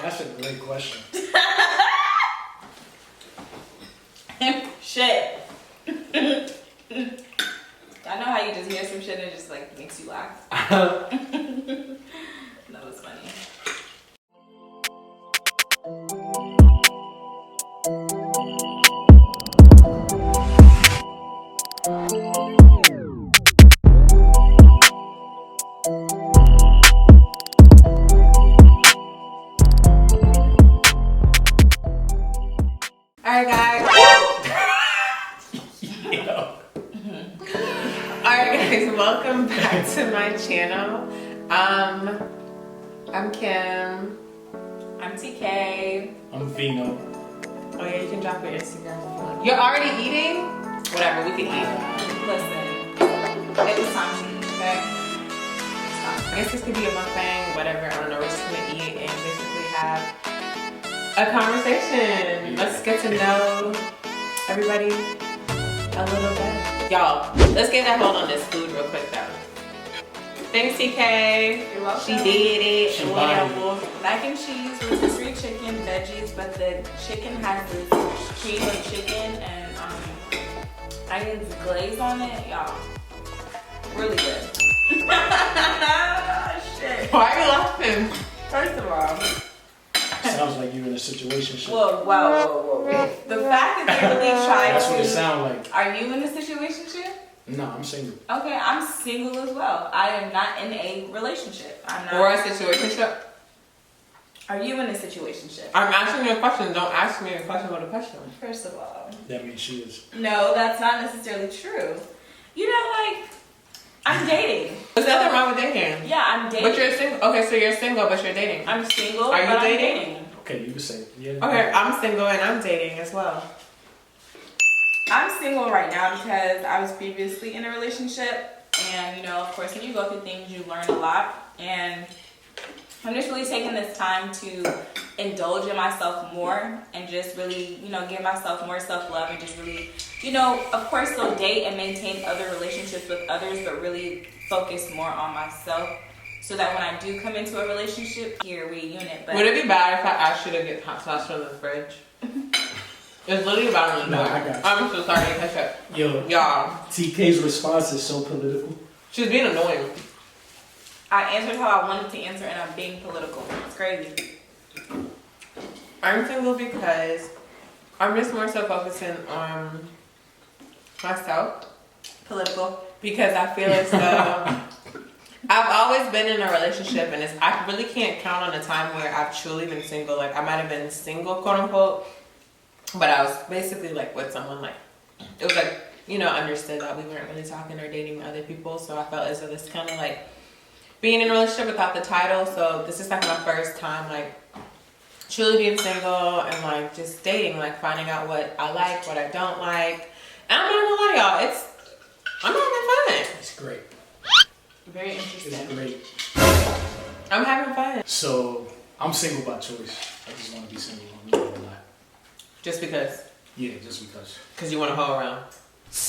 That's a great question. Shit. I know how you just hear some shit and it just like makes you laugh. That was funny. Alright guys. Alright guys, welcome back to my channel. I'm Kim. I'm TK. I'm Vino. Oh yeah, you can drop your Instagram if you want. You're already eating? Whatever, we can eat. Listen, it was time to eat, okay? I guess this could be a mukbang, whatever, I don't know. We're just gonna eat and basically have a conversation. Let's get to know everybody a little bit. Y'all, let's get that hold on this food real quick though. Thanks, TK. You're welcome. She did it. She mac and cheese, rotisserie chicken, veggies, but the chicken has this cream of chicken and onions glaze on it. Y'all, really good. Shit. Why are you laughing? First of all, sounds like you're in a situationship. Whoa. The fact that you're really trying That's what it sounds like. Are you in a situationship? No, I'm single. Okay, I'm single as well. I am not in a relationship. I'm not. Or a situationship. Are you in a situationship? I'm asking you a question. Don't ask me a question with a question. First of all. That means she is. No, that's not necessarily true. You know, like, I'm dating. There's nothing wrong with dating. Yeah, I'm dating. But you're single. Okay, so you're single, but you're dating. I'm single. Are you but dating? I'm dating. Okay, you can say it. Yeah. Okay, I'm single and I'm dating as well. I'm single right now because I was previously in a relationship, and you know, of course, when you go through things, you learn a lot, and I'm just really taking this time to indulge in myself more and just really, you know, give myself more self-love and just really, you know, of course, still date and maintain other relationships with others, but really focus more on myself so that when I do come into a relationship, here we unit. But would it be bad if I asked you to get hot sauce from the fridge? It's literally about on the door. I got you. I'm so sorry to catch up. Yo, Y'all. TK's response is so political. She's being annoying. I answered how I wanted to answer, and I'm being political. It's crazy. I'm single because I'm just more so focusing on myself. Political. Because I feel as though I've always been in a relationship, and I really can't count on a time where I've truly been single. Like, I might have been single, quote unquote, but I was basically like with someone, like, it was like, you know, understood that we weren't really talking or dating other people. So I felt as though this kind of like being in a relationship without the title. So this is like my first time like truly being single and like just dating, like finding out what I like, what I don't like. And I'm not gonna lie to y'all, I'm having fun. It's great. Very interesting. It's great. I'm having fun. So, I'm single by choice. I just want to be single. I'm not gonna lie. Just because? Yeah, just because. Because you want to hoe around.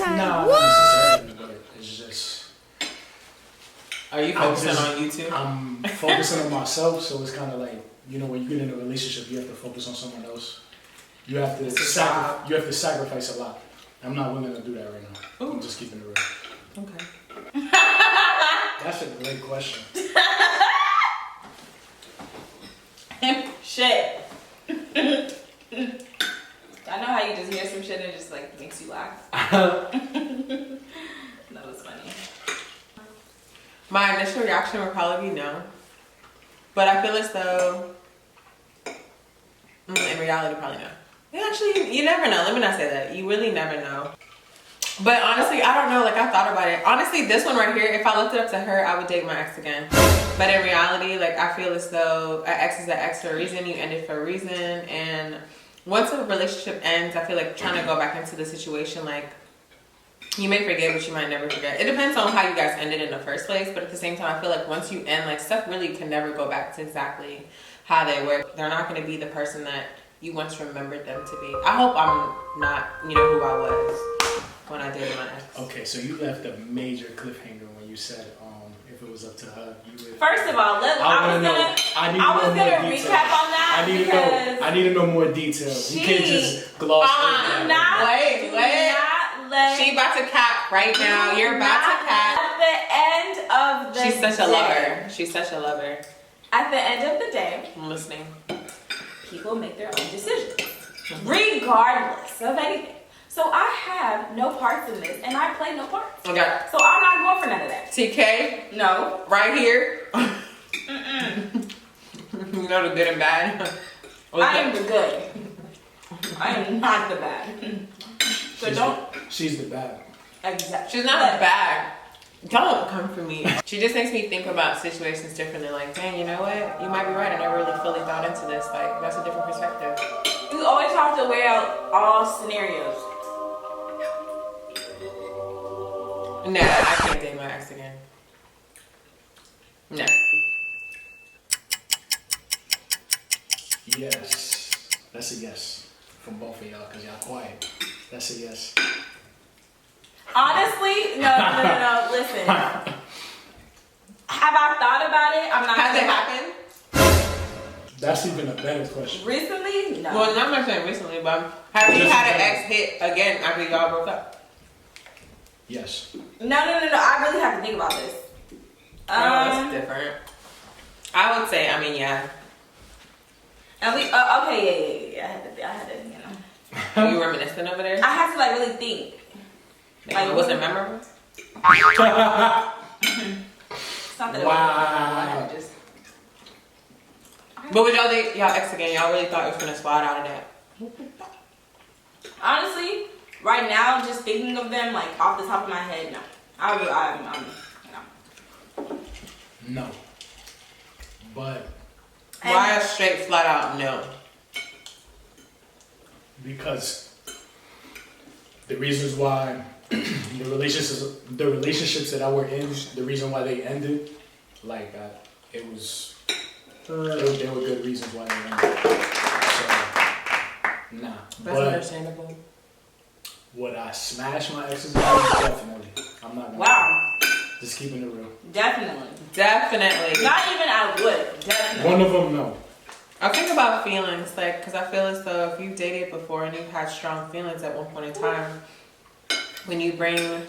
No, not necessarily, but it's just... Are you focusing on YouTube? I'm focusing on myself, so it's kind of like, you know, when you get in a relationship, you have to focus on someone else. You have to sacrifice a lot. I'm not willing to do that right now. Ooh. I'm just keeping it real. Okay. That's a great question. Shit. I know how you just hear some shit and it just like makes you laugh. That was funny. My initial reaction would probably be no. But I feel as though, in reality, probably no. Yeah, actually, you never know. Let me not say that. You really never know. But honestly, I don't know. Like, I thought about it. Honestly, this one right here, if I left it up to her, I would date my ex again. But in reality, like, I feel as though an ex is an ex for a reason. You ended for a reason. And once a relationship ends, I feel like trying to go back into the situation, like, you may forget, but you might never forget. It depends on how you guys ended in the first place. But at the same time, I feel like once you end, like, stuff really can never go back to exactly how they were. They're not going to be the person that you once remembered them to be. I hope I'm not, you know, who I was when I dated my ex. Okay, so you left a major cliffhanger when you said, if it was up to her. You would. First of all, I was gonna recap on that because I need to know more detail. You can't just gloss over that. Wait. She about to cap right now. You're about to cap. At the end of the day. She's such a lover. She's such a lover. At the end of the day, I'm listening. people make their own decisions, regardless of anything. So I have no parts in this, and I play no parts. Okay. So I'm not going for none of that. TK? No. Right here? You know the good and bad? I am the good. I am not the bad. So She's the bad. Exactly. She's not bad. Don't come for me. She just makes me think about situations differently. Like, dang, you know what? You might be right. I never really fully thought into this. Like, that's a different perspective. You always have to weigh out all scenarios. Nah, I can't date my ex again. No. Yes. That's a yes from both of y'all because y'all quiet. That's a yes. Honestly, no. Listen. Have I thought about it? I'm not. Has it happened? That's even a better question. Recently? No. Well, not much saying recently, but have you had an ex hit again after y'all broke up? Yes. No. I really have to think about this. That's different. I would say, I mean, yeah. And we, okay, yeah. I had to, you know. Are you reminiscing over there? I had to like really think. Like, was it memorable? It's not that Wow. it was. But would y'all date y'all ex again? Y'all really thought it was gonna slide out of that? Honestly, right now, just thinking of them like off the top of my head, no. I'm no. No. But Why a straight flat out no? because the reasons why the relationships that I were in, the reason why they ended, like it was, there were good reasons why they ended. So, nah. That's but understandable. would I smash my exes? Definitely. I'm not gonna. Wow. Just keeping it real. Definitely. Definitely. Not even I would. Definitely. One of them, no. I think about feelings, like, because I feel as though if you've dated before and you've had strong feelings at one point in time, when you bring,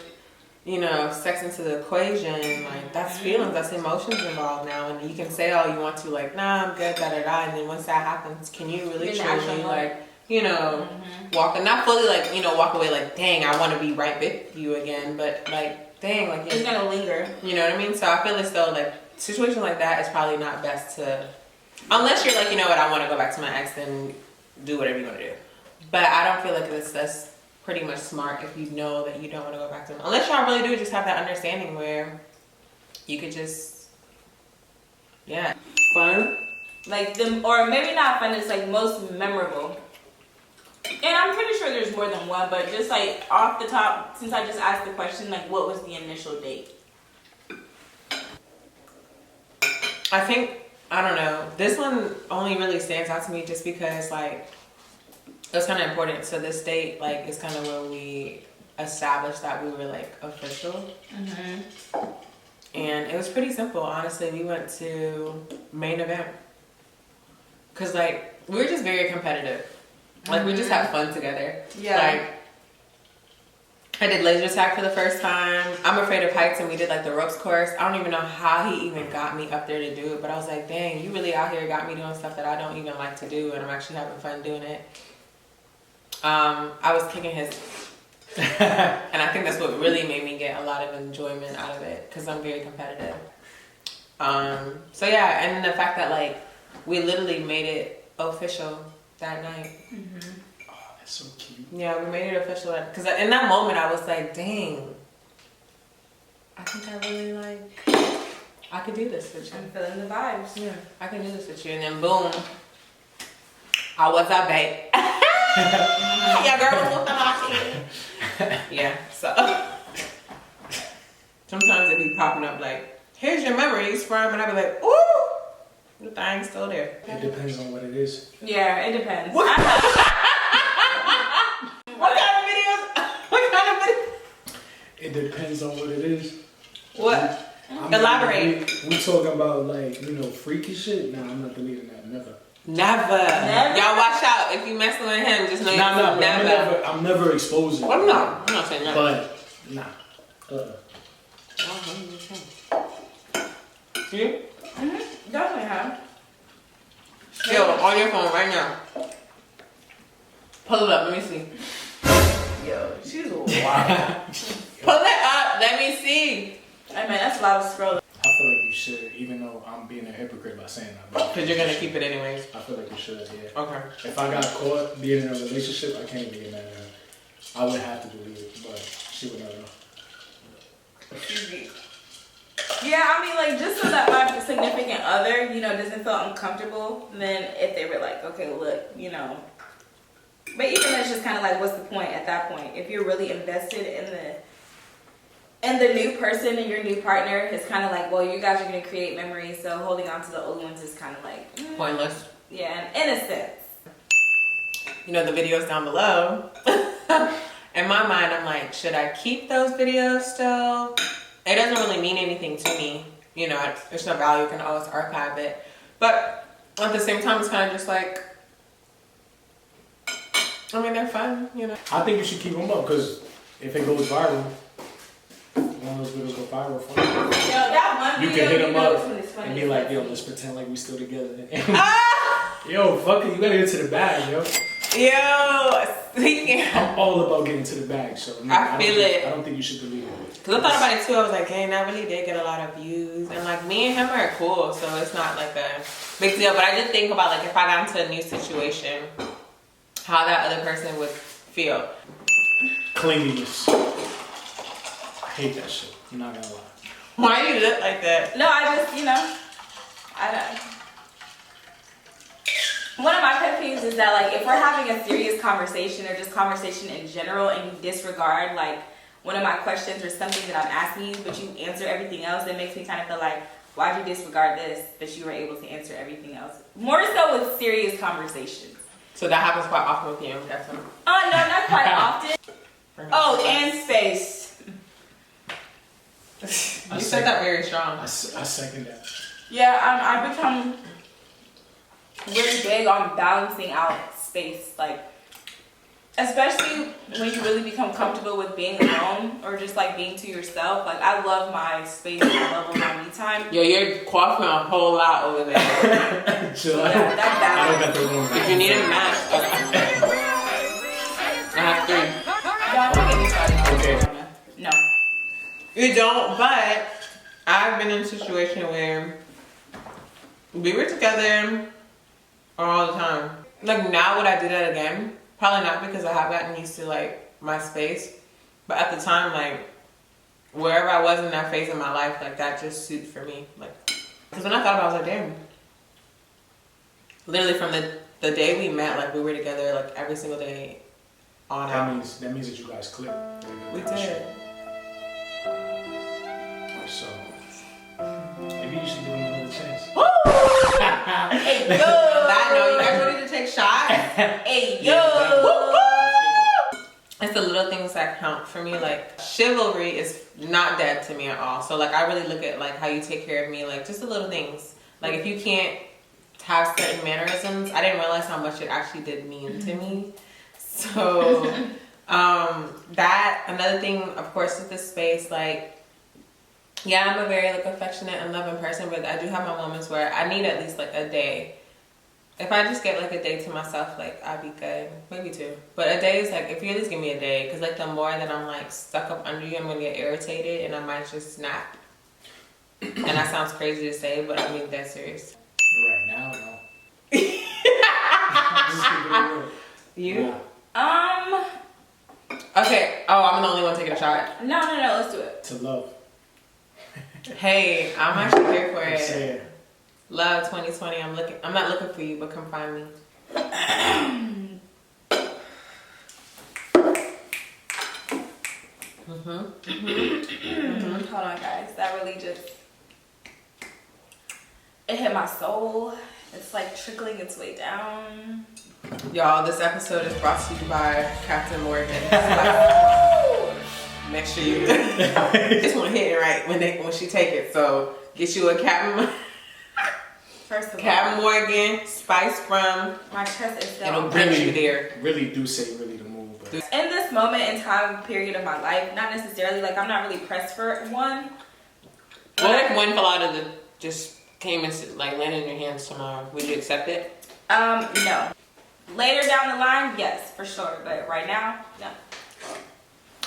you know, sex into the equation, like, that's feelings, that's emotions involved now. And you can say all you want to, like, nah, I'm good, da-da-da. And then once that happens, can you really truly, like, you know, not fully, like, you know, walk away like, dang, I want to be right with you again. But, like, dang, like, it's going to linger. You know what I mean? So I feel as though, like, situations like that is probably not best to, unless you're like, you know what, I want to go back to my ex, then do whatever you want to do. But I don't feel like that's pretty much smart if you know that you don't want to go back to them. Unless y'all really do just have that understanding where you could just, yeah, fun. Like, or maybe not fun, it's like most memorable. And I'm pretty sure there's more than one, but just like off the top, since I just asked the question, like what was the initial date? I think, I don't know, this one only really stands out to me just because, like, it was kind of important. So this date, like, is kind of where we established that we were, like, official. And it was pretty simple, honestly. We went to main event. Because, like, we were just very competitive. Like, we just had fun together. Yeah. Like, I did laser tag for the first time. I'm afraid of heights, and we did, like, the ropes course. I don't even know how he even got me up there to do it, but I was like, dang, you really out here got me doing stuff that I don't even like to do, and I'm actually having fun doing it. I was kicking his and I think that's what really made me get a lot of enjoyment out of it, because I'm very competitive. So yeah, and the fact that, like, we literally made it official that night. Oh, that's so cute. Yeah, we made it official because in that moment I was like, dang, I think I really, like, I could do this with you. I'm feeling the vibes. Yeah, I can do this with you. And then boom, I was that babe. Yeah, girl was looking like it. Yeah, so sometimes it be popping up like, here's your memories from, and I be like, ooh, the thing's still there. It depends on what it is. Yeah, it depends. What kind of videos? What kind of videos? It depends on what it is. What? Elaborate. We talking about like, freaky shit? Nah, I'm not deleting that. Never. Never. Y'all watch out. If you messing with him, just know never. I'm never exposing. Well, no. I'm not saying that. But, nah. You? Definitely have. Yo, on your phone right now. Pull it up. Let me see. Yo, she's wild. Pull it up. Let me see. Hey man, that's a lot of scrolling. I feel like you should, even though I'm being a hypocrite by saying that. Because you're going to keep it anyways. I feel like you should, yeah. Okay. If I got caught being in a relationship, I can't even get mad at her. I would have to delete it, but she would never know. Yeah, I mean, like, just so that my significant other, doesn't feel uncomfortable, then if they were like, okay, look, But even then, it's just kind of like, what's the point at that point? If you're really invested in the new person and your new partner, it's kind of like, well, you guys are going to create memories, so holding on to the old ones is kind of like... Pointless. Yeah, in a sense. The videos down below. In my mind, I'm like, should I keep those videos still? It doesn't really mean anything to me. There's no value. You can always archive it. But at the same time, it's kind of just like, I mean, they're fun, I think you should keep them up, because if it goes viral, one of those videos go viral for you. Yo, that one You video, can hit them up and and be like, yo, let's pretend like we still together. Yo, fuck it, you gotta get to the bag, yo. Yo, speaking. I'm all about getting to the bag, so I feel it. I don't think you should delete it. Because I thought about it too. I was like, dang, that really did get a lot of views. And like, me and him are cool, so it's not like a big deal. But I did think about like, if I got into a new situation, how that other person would feel. Clinginess. I hate that shit. I'm not gonna lie. Why do you look like that? No, I just, I don't. One of my pet peeves is that, like, if we're having a serious conversation or just conversation in general and you disregard, like, one of my questions or something that I'm asking you, but you answer everything else, it makes me kind of feel like, why'd you disregard this, but you were able to answer everything else? More so with serious conversations. So that happens quite often with you, that's all. Oh, no, not quite often. Oh, and space. You said that very strong. I second that. Yeah, I become really big on balancing out space, like, especially when you really become comfortable with being alone or just like being to yourself. Like, I love my space and I love my me time. Yo, you're coughing a whole lot over there. Chill. So I don't got the room. If you need a mask, I have 3. Don't get me started. Okay. No. You don't, but I've been in a situation where we were together all the time. Like, now would I do that again? Probably not, because I have gotten used to like my space. But at the time, like, wherever I was in that phase of my life, like, that just suits for me. Like, because when I thought about it, I was like, damn. Literally from the day we met, like, we were together like every single day on That out. means that you guys clicked. We did. So maybe you should give him another chance. Woo! Hey, yo! I know, you guys ready to take shots? Hey, yo! It's the little things that count for me. Like, chivalry is not dead to me at all. So like, I really look at like how you take care of me, like just the little things. Like, if you can't have certain mannerisms, I didn't realize how much it actually did mean to me. So that, another thing, of course, with this space, like, yeah, I'm a very like affectionate and loving person, but I do have my moments where I need at least like a day. If I just get like a day to myself, like, I'd be good. Maybe 2. But a day is like, if you at least give me a day, because like the more that I'm like stuck up under you, I'm gonna get irritated and I might just snap. And that sounds crazy to say, but I mean that serious. Right now, no. You? Yeah. Okay. Oh, I'm the only one taking a shot. No, let's do it. To love. Hey, I'm actually here for I'm it. saying. Love 2020. I'm not looking for you, but come find me. Hold on, guys. That really just, it hit my soul. It's like trickling its way down. Y'all, this episode is brought to you by Captain Morgan. make sure you this one hitting right when she take it. So get you a Captain First of all, Captain Morgan spice rum. my chest is It'll down. bring you there. Really do say really to move. But In this moment in time period of my life, not necessarily like I'm not really pressed for one. What if one fell out of the just came and like landed in your hands tomorrow? Would you accept it? No. Later down the line, yes, for sure. But right now, no.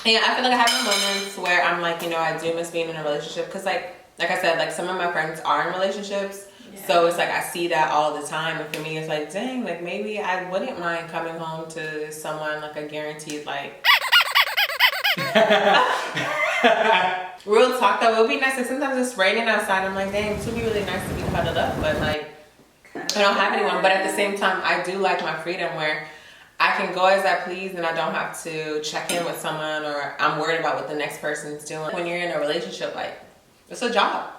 Yeah, I feel like I have moments where I'm like, you know, I do miss being in a relationship because, like I said, like some of my friends are in relationships, so it's like I see that all the time, and for me, it's like, dang, like maybe I wouldn't mind coming home to someone like a guaranteed like. Real talk though, it would be nice. Like sometimes it's raining outside. I'm like, dang, it would be really nice to be cuddled up, but like I don't have anyone. But at the same time, I do like my freedom where I can go as I please and I don't have to check in with someone or I'm worried about what the next person's doing. When you're in a relationship, like it's a job.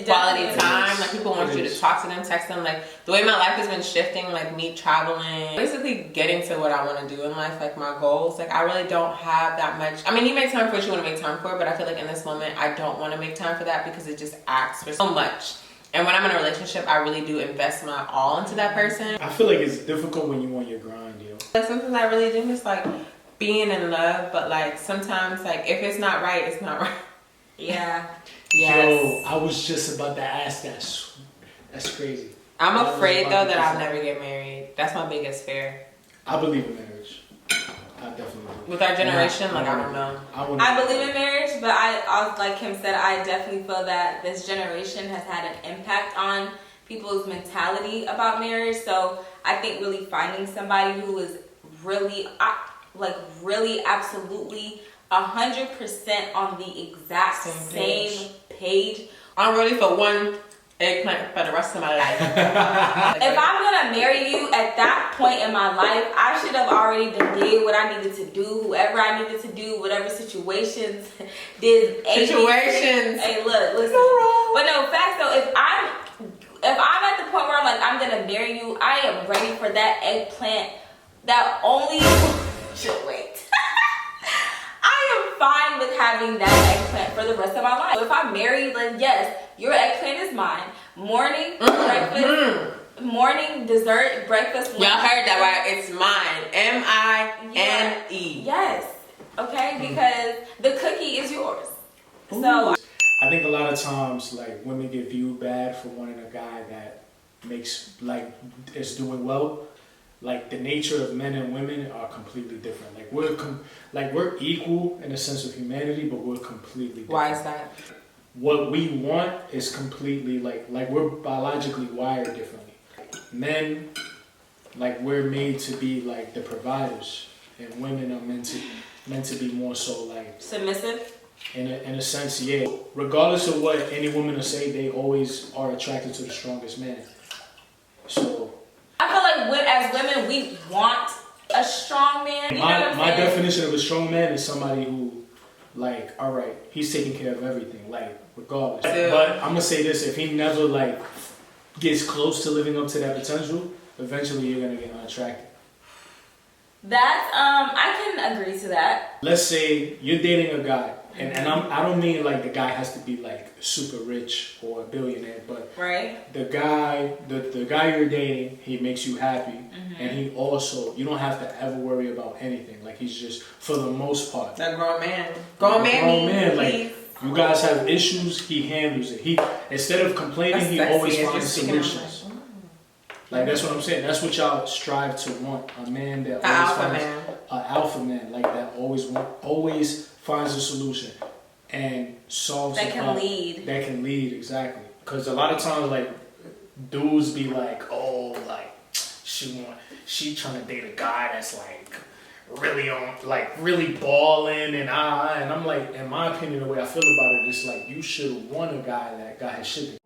Quality time, like people want you to talk to them, text them. Like the way my life has been shifting, like me traveling, basically getting to what I want to do in life, like my goals. Like I really don't have that much. I mean, you make time for what you want to make time for, but I feel like in this moment, I don't want to make time for that because it just asks for so much. And when I'm in a relationship, I really do invest my all into that person. I feel like it's difficult when you on your grind, yo. Like sometimes I really do miss like being in love, but like sometimes like if it's not right, it's not right. Yeah. Yes. Yo, I was just about to ask that. That's crazy. I'm afraid though that I'll never get married. That's my biggest fear. I believe in marriage. I definitely do. With our generation, like I don't know. I believe in marriage, but I like Kim said, I definitely feel that this generation has had an impact on people's mentality about marriage. So I think really finding somebody who is really, like really absolutely 100% on the exact same page. I'm ready for one eggplant for the rest of my life. If I'm gonna marry you at that point in my life, I should have already did what I needed to do, whoever I needed to do, whatever situations did. Situations. Hey, look, listen. But no, facts though, if I'm at the point where I'm like, I'm gonna marry you, I am ready for that eggplant that only should wait. I am fine with having that eggplant for the rest of my life. So if I'm married, then yes, your eggplant is mine. Morning, breakfast, morning, dessert, breakfast. Y'all heard that right? It's mine. M-I-N-E. Yes. Okay, because the cookie is yours. So I think a lot of times like women get viewed bad for wanting a guy that makes like is doing well. Like the nature of men and women are completely different. Like we're equal in the sense of humanity, but we're completely different. Why is that? What we want is completely like we're biologically wired differently. Men, like we're made to be like the providers, and women are meant to be more so like submissive. In a sense, yeah. Regardless of what any woman will say, they always are attracted to the strongest man. So I feel like as women, we want a strong man. You know what I'm my saying? definition of a strong man is somebody who, like, all right, he's taking care of everything, like, regardless. Yeah. But I'm gonna say this: if he never like gets close to living up to that potential, eventually you're gonna get unattracted. That's I can agree to that. Let's say you're dating a guy, and I don't mean like the guy has to be like super rich or a billionaire, but Right. the guy you're dating, he makes you happy, and he also, you don't have to ever worry about anything. Like he's just, for the most part, That grown man. grown man. Like you guys have issues, he handles it. He, instead of complaining, he always finds solutions. Like that's what I'm saying. That's what y'all strive to want. A man that alpha man, like that always finds a solution and solves That the can problem. lead. That can lead, exactly. Because a lot of times, like dudes be like, oh, like she trying to date a guy that's like really on, like really balling, and I'm like, in my opinion, the way I feel about it is like you should want a guy that got his shit together.